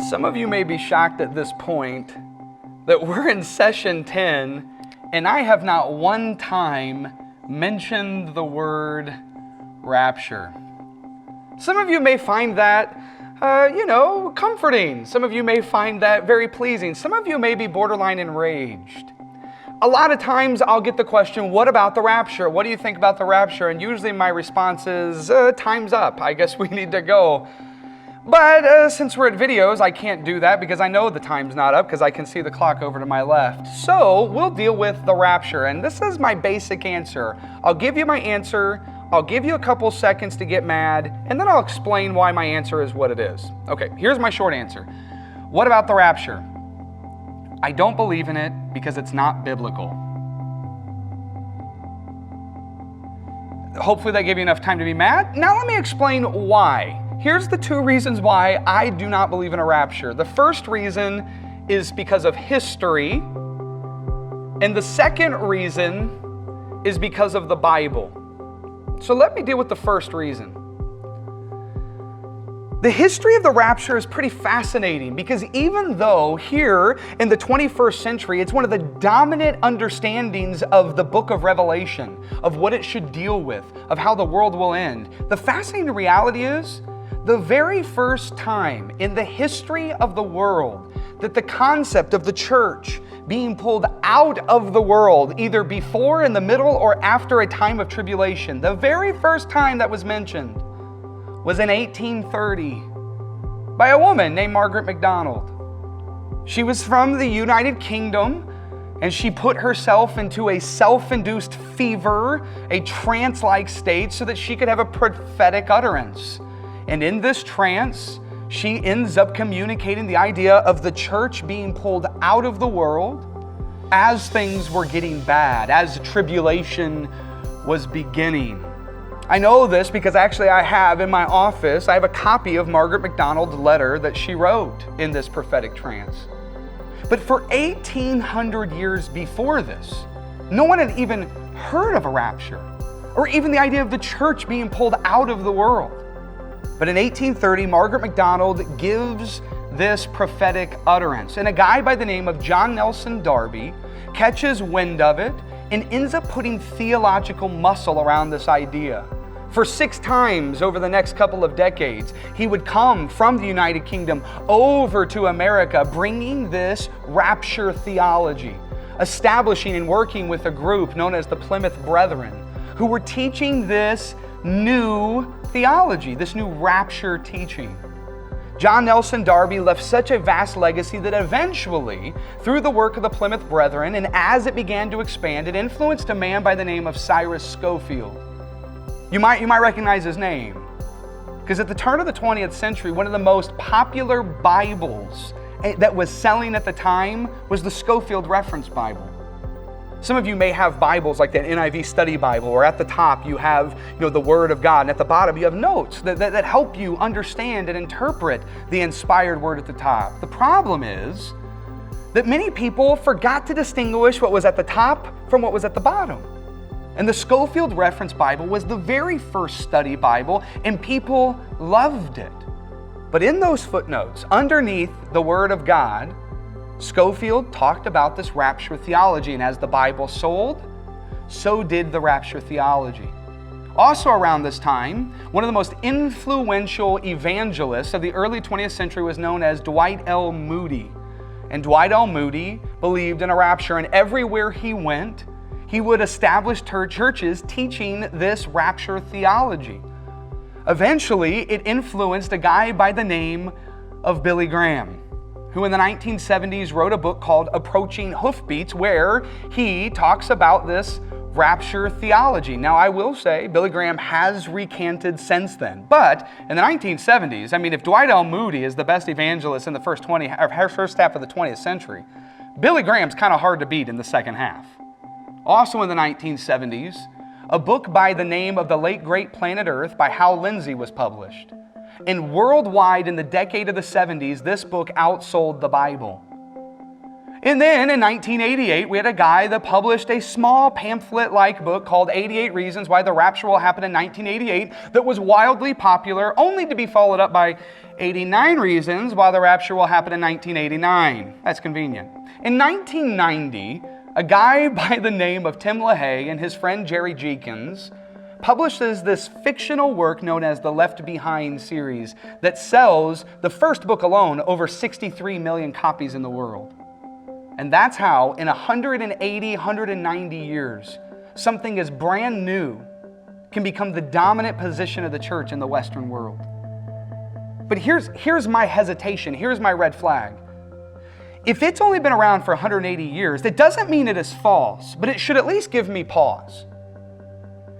Some of you may be shocked at this point that we're in session 10 and I have not one time mentioned the word rapture. Some of you may find that, comforting. Some of you may find that very pleasing. Some of you may be borderline enraged. A lot of times I'll get the question, what about the rapture? What do you think about the rapture? And usually my response is, time's up. I guess we need to go. But since we're at videos, I can't do that because I know the time's not up because I can see the clock over to my left. So we'll deal with the rapture. And this is my basic answer. I'll give you my answer. I'll give you a couple seconds to get mad, and then I'll explain why my answer is what it is. Okay, here's my short answer. What about the rapture? I don't believe in it because it's not biblical. Hopefully that gave you enough time to be mad. Now let me explain why. Here's the two reasons why I do not believe in a rapture. The first reason is because of history, and the second reason is because of the Bible. So let me deal with the first reason. The history of the rapture is pretty fascinating because even though here in the 21st century, it's one of the dominant understandings of the book of Revelation, of what it should deal with, of how the world will end, the fascinating reality is the very first time in the history of the world that the concept of the church being pulled out of the world, either before, in the middle, or after a time of tribulation, the very first time that was mentioned was in 1830 by a woman named Margaret MacDonald. She was from the United Kingdom, and she put herself into a self-induced fever, a trance-like state, so that she could have a prophetic utterance. And in this trance, she ends up communicating the idea of the church being pulled out of the world as things were getting bad, as tribulation was beginning. I know this because actually I have in my office, I have a copy of Margaret MacDonald's letter that she wrote in this prophetic trance. But for 1,800 years before this, no one had even heard of a rapture, or even the idea of the church being pulled out of the world. But in 1830, Margaret MacDonald gives this prophetic utterance. And a guy by the name of John Nelson Darby catches wind of it and ends up putting theological muscle around this idea. For 6 times over the next couple of decades, he would come from the United Kingdom over to America, bringing this rapture theology, establishing and working with a group known as the Plymouth Brethren, who were teaching this new theology, this new rapture teaching. John Nelson Darby left such a vast legacy that eventually, through the work of the Plymouth Brethren, and as it began to expand, it influenced a man by the name of Cyrus Scofield. You might recognize his name, because at the turn of the 20th century, one of the most popular Bibles that was selling at the time was the Scofield Reference Bible. Some of you may have Bibles like that NIV Study Bible, where at the top you have the Word of God, and at the bottom you have notes that help you understand and interpret the inspired Word at the top. The problem is that many people forgot to distinguish what was at the top from what was at the bottom. And the Scofield Reference Bible was the very first study Bible, and people loved it. But in those footnotes, underneath the Word of God, Scofield talked about this rapture theology, and as the Bible sold, so did the rapture theology. Also around this time, one of the most influential evangelists of the early 20th century was known as Dwight L. Moody. And Dwight L. Moody believed in a rapture, and everywhere he went, he would establish churches teaching this rapture theology. Eventually, it influenced a guy by the name of Billy Graham, who in the 1970s wrote a book called Approaching Hoofbeats, where he talks about this rapture theology. Now, I will say Billy Graham has recanted since then, but in the 1970s, if Dwight L. Moody is the best evangelist in the first half of the 20th century, Billy Graham's kind of hard to beat in the second half. Also in the 1970s, a book by the name of The Late Great Planet Earth by Hal Lindsey was published. And worldwide in the decade of the 70s, this book outsold the Bible. And then in 1988, we had a guy that published a small pamphlet-like book called 88 Reasons Why the Rapture Will Happen in 1988 that was wildly popular, only to be followed up by 89 Reasons Why the Rapture Will Happen in 1989. That's convenient. In 1990, a guy by the name of Tim LaHaye and his friend Jerry Jenkins publishes this fictional work known as the Left Behind series that sells, the first book alone, over 63 million copies in the world. And that's how, in 180, 190 years, something as brand new can become the dominant position of the church in the Western world. But here's my hesitation, here's my red flag. If it's only been around for 180 years, that doesn't mean it is false, but it should at least give me pause.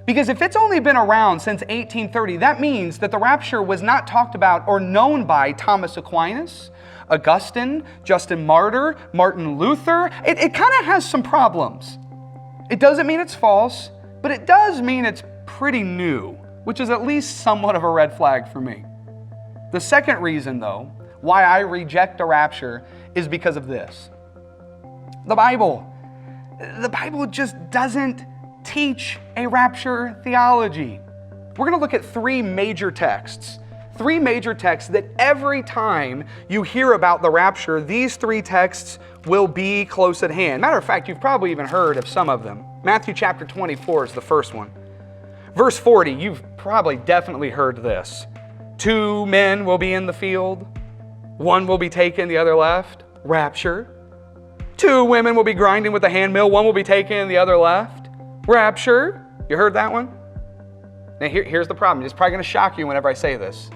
Because if it's only been around since 1830, that means that the rapture was not talked about or known by Thomas Aquinas, Augustine, Justin Martyr, Martin Luther. It kind of has some problems. It doesn't mean it's false, but it does mean it's pretty new, which is at least somewhat of a red flag for me. The second reason, though, why I reject the rapture is because of this. The Bible just doesn't teach a rapture theology. We're going to look at three major texts that every time you hear about the rapture, these three texts will be close at hand. Matter of fact, you've probably even heard of some of them. Matthew chapter 24 is the first one. Verse 40, you've probably definitely heard this. 2 men will be in the field. 1 will be taken, the other left. Rapture. 2 women will be grinding with a handmill. 1 will be taken, the other left. Rapture. You heard that one? Now here's the problem. It's probably going to shock you whenever I say this.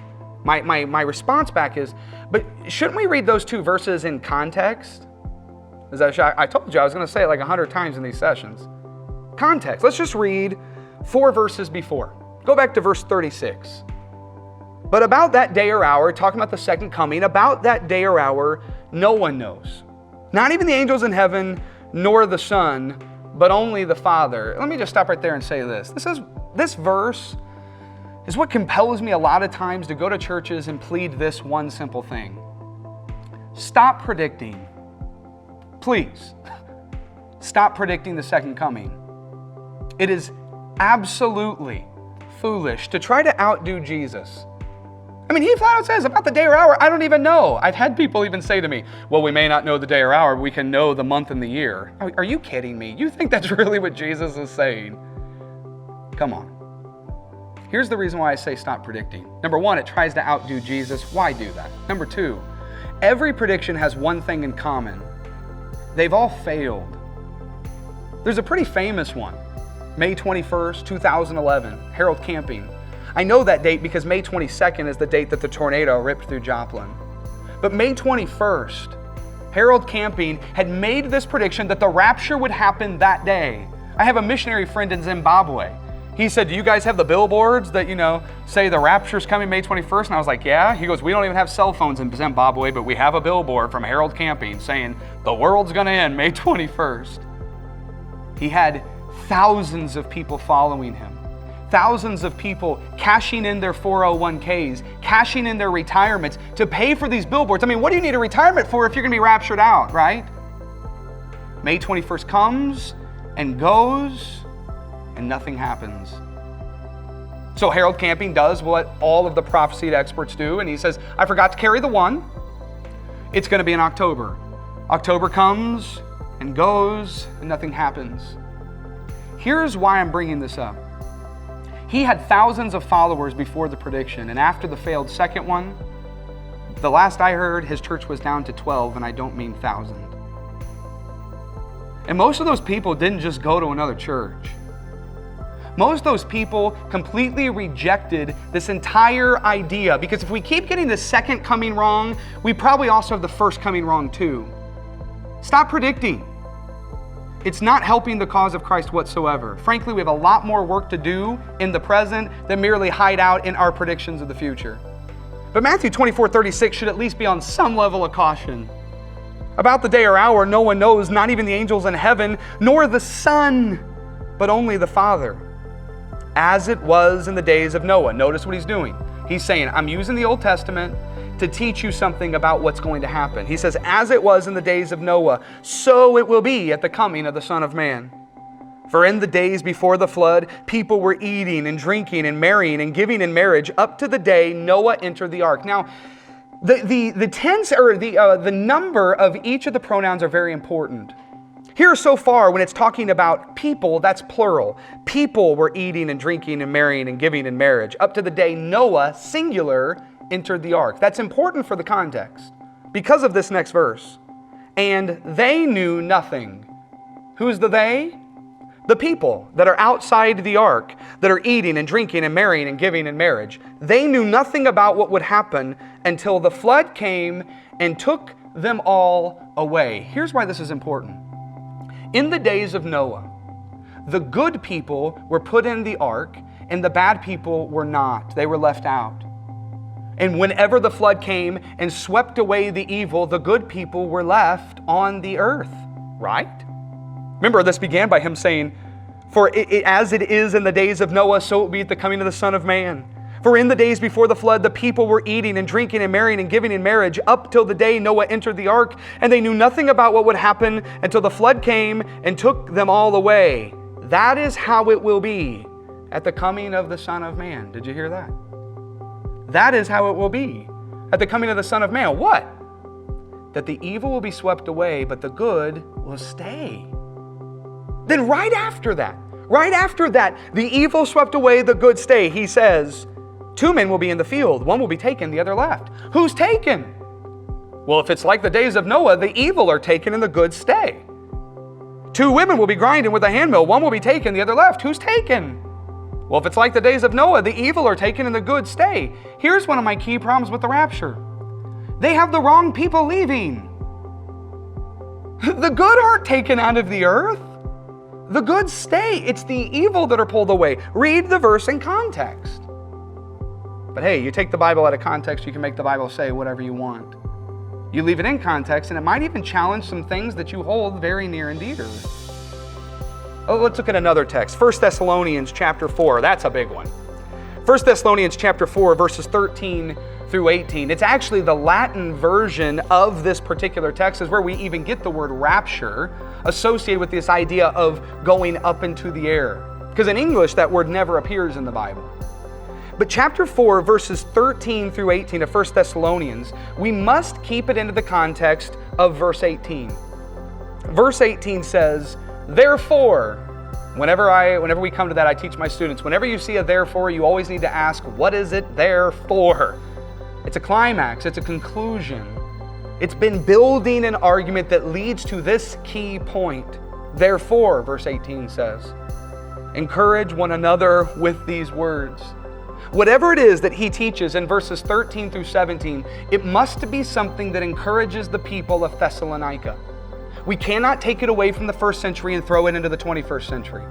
My response back is, but shouldn't we read those 2 verses in context? Is that a shock? I told you I was going to say it like 100 times in these sessions. Context. Let's just read 4 verses before. Go back to verse 36. But about that day or hour, talking about the second coming, about that day or hour, no one knows. Not even the angels in heaven, nor the Son, but only the Father. Let me just stop right there and say this. This verse is what compels me a lot of times to go to churches and plead this one simple thing. Stop predicting. Please, stop predicting the second coming. It is absolutely foolish to try to outdo Jesus. I mean, he flat out says, about the day or hour, I don't even know. I've had people even say to me, well, we may not know the day or hour, but we can know the month and the year. Are you kidding me? You think that's really what Jesus is saying? Come on. Here's the reason why I say stop predicting. Number 1, it tries to outdo Jesus. Why do that? Number 2, every prediction has one thing in common. They've all failed. There's a pretty famous one. May 21st, 2011, Harold Camping. I know that date because May 22nd is the date that the tornado ripped through Joplin. But May 21st, Harold Camping had made this prediction that the rapture would happen that day. I have a missionary friend in Zimbabwe. He said, do you guys have the billboards that, say the rapture's coming May 21st? And I was like, yeah. He goes, we don't even have cell phones in Zimbabwe, but we have a billboard from Harold Camping saying the world's going to end May 21st. He had thousands of people following him. Thousands of people cashing in their 401ks, cashing in their retirements to pay for these billboards. I mean, what do you need a retirement for if you're going to be raptured out, right? May 21st comes and goes, and nothing happens. So Harold Camping does what all of the prophesied experts do, and he says, I forgot to carry the 1. It's going to be in October. October comes and goes, and nothing happens. Here's why I'm bringing this up. He had thousands of followers before the prediction, and after the failed second one, the last I heard, his church was down to 12, and I don't mean 1,000. And most of those people didn't just go to another church. Most of those people completely rejected this entire idea, because if we keep getting the second coming wrong, we probably also have the first coming wrong too. Stop predicting. It's not helping the cause of Christ whatsoever. Frankly, we have a lot more work to do in the present than merely hide out in our predictions of the future. But Matthew 24:36 should at least be on some level of caution. About the day or hour, no one knows, not even the angels in heaven, nor the Son, but only the Father. As it was in the days of Noah. Notice what he's doing. He's saying, I'm using the Old Testament. to teach you something about what's going to happen. He says, as it was in the days of Noah, so it will be at the coming of the Son of Man. For in the days before the flood, people were eating and drinking and marrying and giving in marriage up to the day Noah entered the ark. Now, the tense or the number of each of the pronouns are very important. Here so far, when it's talking about people, that's plural. People were eating and drinking and marrying and giving in marriage up to the day Noah, singular, entered the ark. That's important for the context because of this next verse. And they knew nothing. Who's the they? The people that are outside the ark, that are eating and drinking and marrying and giving in marriage. They knew nothing about what would happen until the flood came and took them all away. Here's why this is important. In the days of Noah, the good people were put in the ark and the bad people were not. They were left out. And whenever the flood came and swept away the evil, the good people were left on the earth, right? Remember, this began by him saying, for as it is in the days of Noah, so it will be at the coming of the Son of Man. For in the days before the flood, the people were eating and drinking and marrying and giving in marriage up till the day Noah entered the ark, and they knew nothing about what would happen until the flood came and took them all away. That is how it will be at the coming of the Son of Man. Did you hear that? That is how it will be at the coming of the Son of Man. What? That the evil will be swept away, but the good will stay. Then right after that, the evil swept away, the good stay, he says, 2 men will be in the field, one will be taken, the other left. Who's taken? Well, if it's like the days of Noah, the evil are taken and the good stay. 2 women will be grinding with a handmill, one will be taken, the other left. Who's taken? Well, if it's like the days of Noah, the evil are taken and the good stay. Here's one of my key problems with the rapture. They have the wrong people leaving. The good aren't taken out of the earth. The good stay. It's the evil that are pulled away. Read the verse in context. But hey, you take the Bible out of context, you can make the Bible say whatever you want. You leave it in context, and it might even challenge some things that you hold very near and dear. Oh, let's look at another text. 1 Thessalonians chapter 4. That's a big one. 1 Thessalonians chapter 4, verses 13 through 18. It's actually the Latin version of this particular text, is where we even get the word rapture associated with this idea of going up into the air. Because in English, that word never appears in the Bible. But chapter 4, verses 13 through 18 of 1 Thessalonians, we must keep it into the context of verse 18. Verse 18 says, therefore, whenever we come to that, I teach my students, whenever you see a therefore, you always need to ask, what is it there for? It's a climax, it's a conclusion. It's been building an argument that leads to this key point. Therefore, verse 18 says, encourage one another with these words. Whatever it is that he teaches in verses 13 through 17, it must be something that encourages the people of Thessalonica. We cannot take it away from the first century and throw it into the 21st century.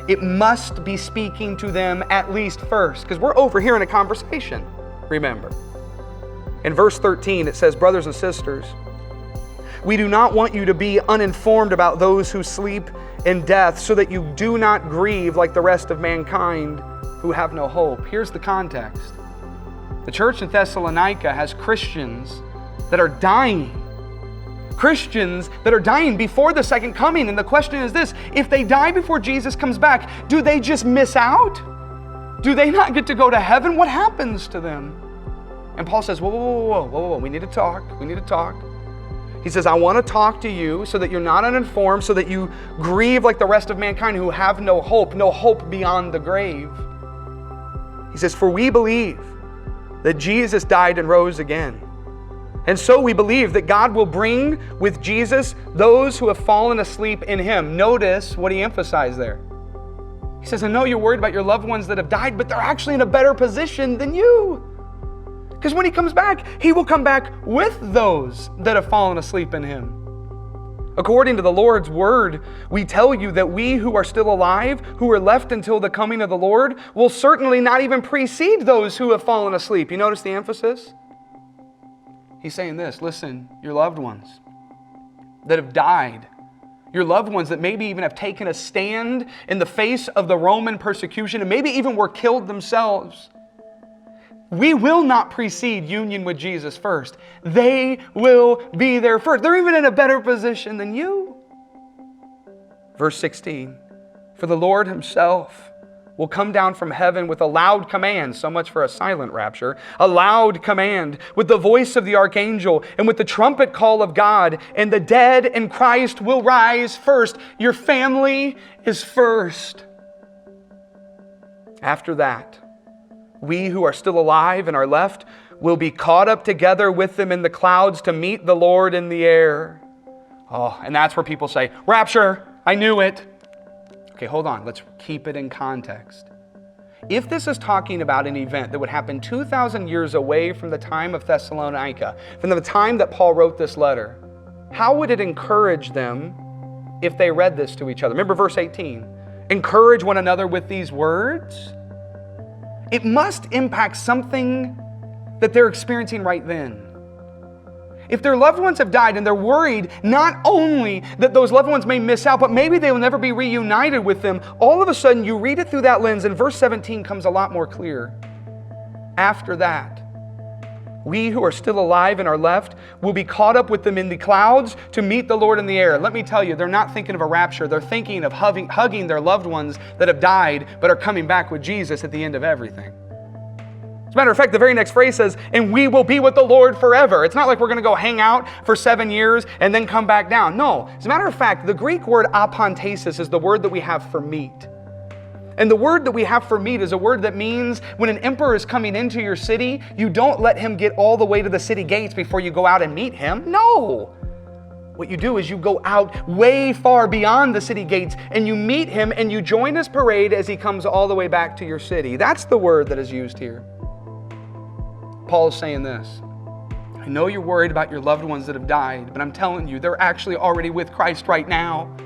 It must be speaking to them at least first, because we're overhearing a conversation, remember. In verse 13, it says, brothers and sisters, we do not want you to be uninformed about those who sleep in death, so that you do not grieve like the rest of mankind who have no hope. Here's the context. The church in Thessalonica has Christians that are dying. Christians that are dying before the second coming. And the question is this, if they die before Jesus comes back, do they just miss out? Do they not get to go to heaven? What happens to them? And Paul says, whoa, we need to talk. He says, I want to talk to you so that you're not uninformed, so that you grieve like the rest of mankind who have no hope beyond the grave. He says, for we believe that Jesus died and rose again. And so we believe that God will bring with Jesus those who have fallen asleep in Him. Notice what he emphasized there. He says, I know you're worried about your loved ones that have died, but they're actually in a better position than you. Because when He comes back, He will come back with those that have fallen asleep in Him. According to the Lord's word, we tell you that we who are still alive, who are left until the coming of the Lord, will certainly not even precede those who have fallen asleep. You notice the emphasis? He's saying this, listen, your loved ones that have died, your loved ones that maybe even have taken a stand in the face of the Roman persecution and maybe even were killed themselves, We will not precede union with Jesus first. They will be there first. They're even in a better position than you. Verse 16, for the Lord himself will come down from heaven with a loud command, so much for a silent rapture, a loud command, with the voice of the archangel and with the trumpet call of God, and the dead in Christ will rise first. Your family is first. After that, we who are still alive and are left will be caught up together with them in the clouds to meet the Lord in the air. Oh, and that's where people say, rapture, I knew it. Okay, hold on. Let's keep it in context. If this is talking about an event that would happen 2,000 years away from the time of Thessalonica, from the time that Paul wrote this letter, how would it encourage them if they read this to each other? Remember verse 18. Encourage one another with these words. It must impact something that they're experiencing right then. If their loved ones have died and they're worried not only that those loved ones may miss out, but maybe they will never be reunited with them, all of a sudden you read it through that lens and verse 17 comes a lot more clear. After that, we who are still alive and are left will be caught up with them in the clouds to meet the Lord in the air. Let me tell you, they're not thinking of a rapture. They're thinking of hugging their loved ones that have died but are coming back with Jesus at the end of everything. As a matter of fact, the very next phrase says, and we will be with the Lord forever. It's not like we're going to go hang out for 7 years and then come back down. No. As a matter of fact, the Greek word apantesis is the word that we have for meet. And the word that we have for meet is a word that means when an emperor is coming into your city, you don't let him get all the way to the city gates before you go out and meet him. No. What you do is you go out way far beyond the city gates and you meet him and you join his parade as he comes all the way back to your city. That's the word that is used here. Paul is saying this. I know you're worried about your loved ones that have died, but I'm telling you, they're actually already with Christ right now.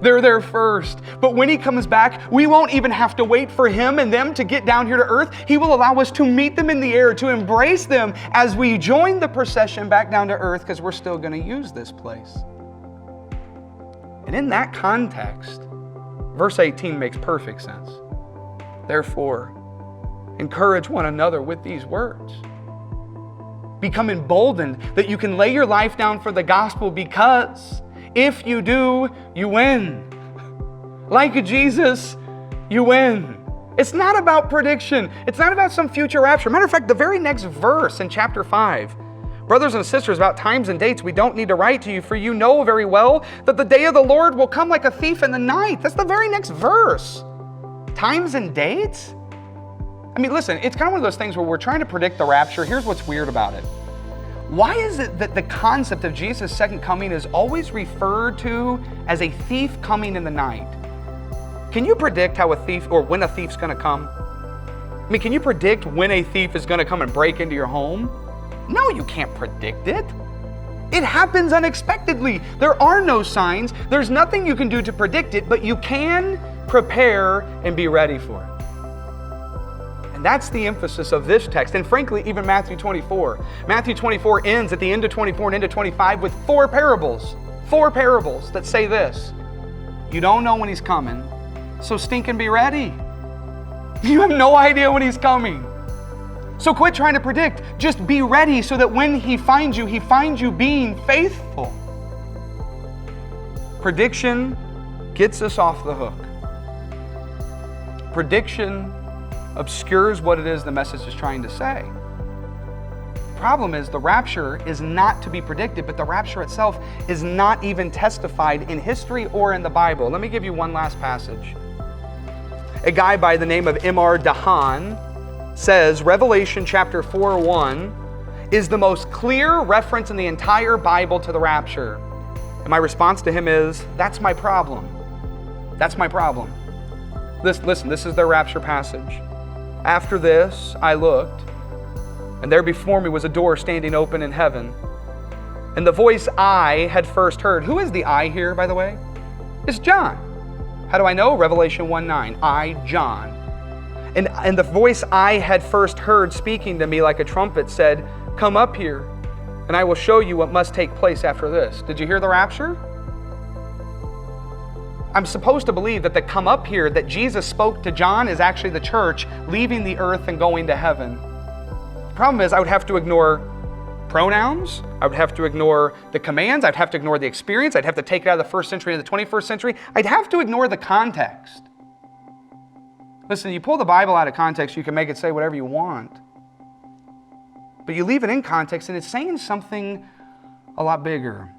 They're there first. But when he comes back, we won't even have to wait for him and them to get down here to earth. He will allow us to meet them in the air, to embrace them as we join the procession back down to earth, because we're still going to use this place. And in that context, verse 18 makes perfect sense. Therefore, encourage one another with these words. Become emboldened that you can lay your life down for the gospel, because if you do, you win. Like Jesus, you win. It's not about prediction. It's not about some future rapture. Matter of fact, the very next verse in chapter 5, brothers and sisters, about times and dates we don't need to write to you, for you know very well that the day of the Lord will come like a thief in the night. That's the very next verse. Times and dates? I mean, listen, it's kind of one of those things where we're trying to predict the rapture. Here's what's weird about it. Why is it that the concept of Jesus' second coming is always referred to as a thief coming in the night? Can you predict how a thief, or when a thief's going to come? I mean, can you predict when a thief is going to come and break into your home? No, you can't predict it. It happens unexpectedly. There are no signs. There's nothing you can do to predict it, but you can prepare and be ready for it. That's the emphasis of this text, and frankly, even Matthew 24. Matthew 24 ends at the end of 24 and into 25 with four parables that say this. You don't know when he's coming, so stink and be ready. You have no idea when he's coming. So quit trying to predict. Just be ready so that when he finds you being faithful. Prediction gets us off the hook. Prediction obscures what it is the message is trying to say. The problem is the rapture is not to be predicted, but the rapture itself is not even testified in history or in the Bible. Let me give you one last passage. A guy by the name of M.R. Dahan says Revelation chapter 4:1 is the most clear reference in the entire Bible to the rapture. And my response to him is, that's my problem. That's my problem. Listen, this is their rapture passage. After this, I looked, and there before me was a door standing open in heaven. And the voice I had first heard, who is the I here, by the way? It's John. How do I know? Revelation 1:9, I, John. And the voice I had first heard speaking to me like a trumpet said, come up here, and I will show you what must take place after this. Did you hear the rapture? I'm supposed to believe that the come up here that Jesus spoke to John is actually the church leaving the earth and going to heaven. problem is I would have to ignore pronouns. I would have to ignore the commands. I'd have to ignore the experience. I'd have to take it out of the first century into the 21st century. I'd have to ignore the context. Listen, you pull the Bible out of context, you can make it say whatever you want. But you leave it in context and it's saying something a lot bigger.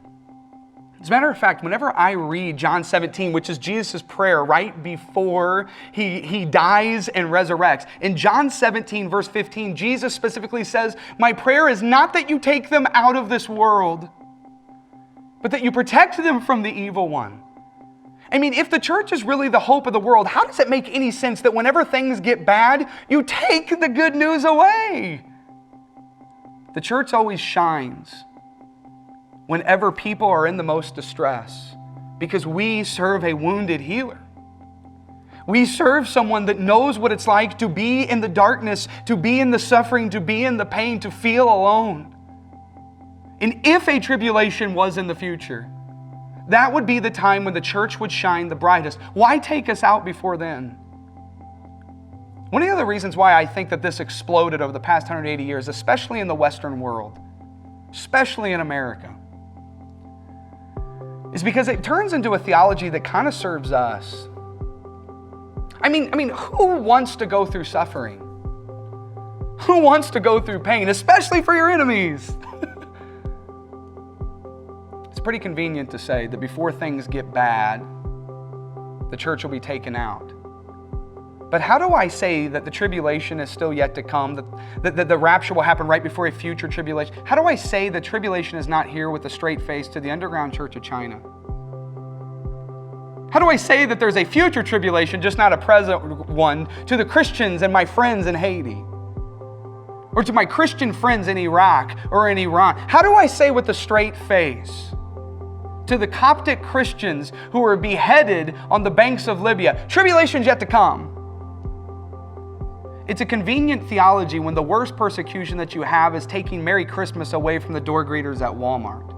As a matter of fact, whenever I read John 17, which is Jesus' prayer right before he dies and resurrects, in John 17, verse 15, Jesus specifically says, "My prayer is not that you take them out of this world, but that you protect them from the evil one." I mean, if the church is really the hope of the world, how does it make any sense that whenever things get bad, you take the good news away? The church always shines whenever people are in the most distress, because we serve a wounded healer. We serve someone that knows what it's like to be in the darkness, to be in the suffering, to be in the pain, to feel alone. And if a tribulation was in the future, that would be the time when the church would shine the brightest. Why take us out before then? One of the other reasons why I think that this exploded over the past 180 years, especially in the Western world, especially in America, is because it turns into a theology that kind of serves us. I mean, who wants to go through suffering? Who wants to go through pain, especially for your enemies? It's pretty convenient to say that before things get bad, the church will be taken out. But how do I say that the tribulation is still yet to come, that the rapture will happen right before a future tribulation? How do I say the tribulation is not here with a straight face to the underground church of China? How do I say that there's a future tribulation, just not a present one, to the Christians and my friends in Haiti? Or to my Christian friends in Iraq or in Iran? How do I say with a straight face to the Coptic Christians who were beheaded on the banks of Libya, tribulation's yet to come? It's a convenient theology when the worst persecution that you have is taking Merry Christmas away from the door greeters at Walmart.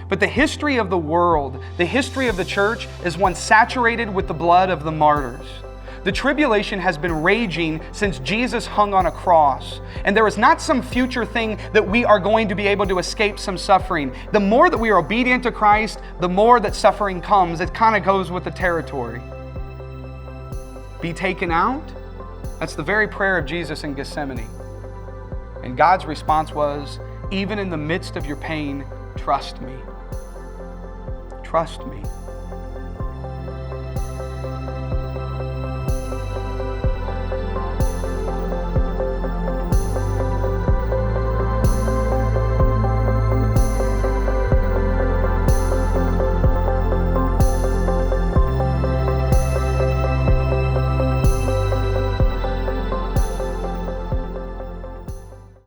But the history of the world, the history of the church, is one saturated with the blood of the martyrs. The tribulation has been raging since Jesus hung on a cross. And there is not some future thing that we are going to be able to escape some suffering. The more that we are obedient to Christ, the more that suffering comes. It kind of goes with the territory. Be taken out? That's the very prayer of Jesus in Gethsemane. And God's response was, even in the midst of your pain, trust me. Trust me.